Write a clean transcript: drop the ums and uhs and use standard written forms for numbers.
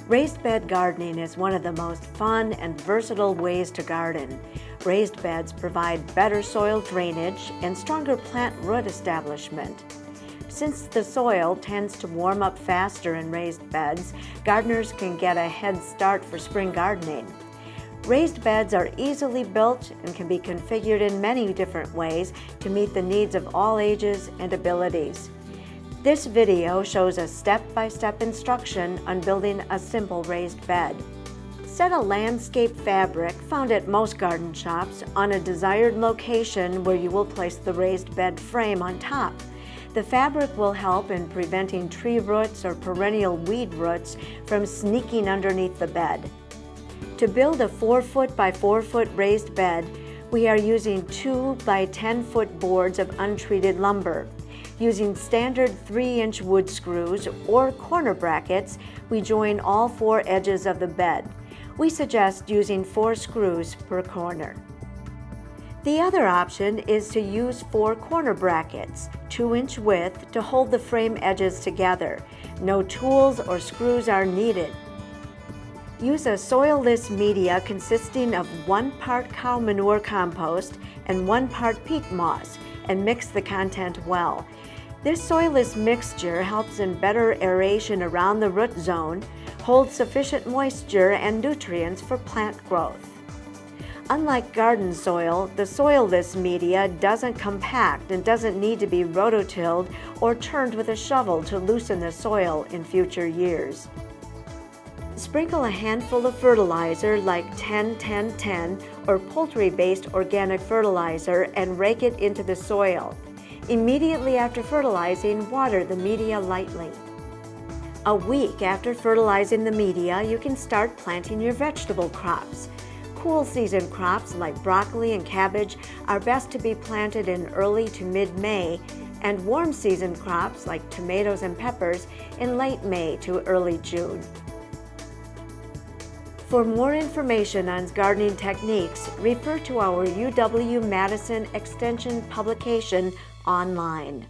Raised bed gardening is one of the most fun and versatile ways to garden. Raised beds provide better soil drainage and stronger plant root establishment. Since the soil tends to warm up faster in raised beds, gardeners can get a head start for spring gardening. Raised beds are easily built and can be configured in many different ways to meet the needs of all ages and abilities. This video shows a step-by-step instruction on building a simple raised bed. Set a landscape fabric found at most garden shops on a desired location where you will place the raised bed frame on top. The fabric will help in preventing tree roots or perennial weed roots from sneaking underneath the bed. To build a 4-foot by 4-foot raised bed, we are using 2 by 10-foot boards of untreated lumber. Using standard 3-inch wood screws or corner brackets, we join all 4 edges of the bed. We suggest using 4 screws per corner. The other option is to use 4 corner brackets, 2-inch width, to hold the frame edges together. No tools or screws are needed. Use a soilless media consisting of 1 part cow manure compost and 1 part peat moss, and mix the content well. This soilless mixture helps in better aeration around the root zone, holds sufficient moisture and nutrients for plant growth. Unlike garden soil, the soilless media doesn't compact and doesn't need to be rototilled or turned with a shovel to loosen the soil in future years. Sprinkle a handful of fertilizer like 10-10-10 or poultry-based organic fertilizer and rake it into the soil. Immediately after fertilizing, water the media lightly. A week after fertilizing the media, you can start planting your vegetable crops. Cool season crops like broccoli and cabbage are best to be planted in early to mid-May, and warm season crops like tomatoes and peppers in late May to early June. For more information on gardening techniques, refer to our UW-Madison Extension publication online.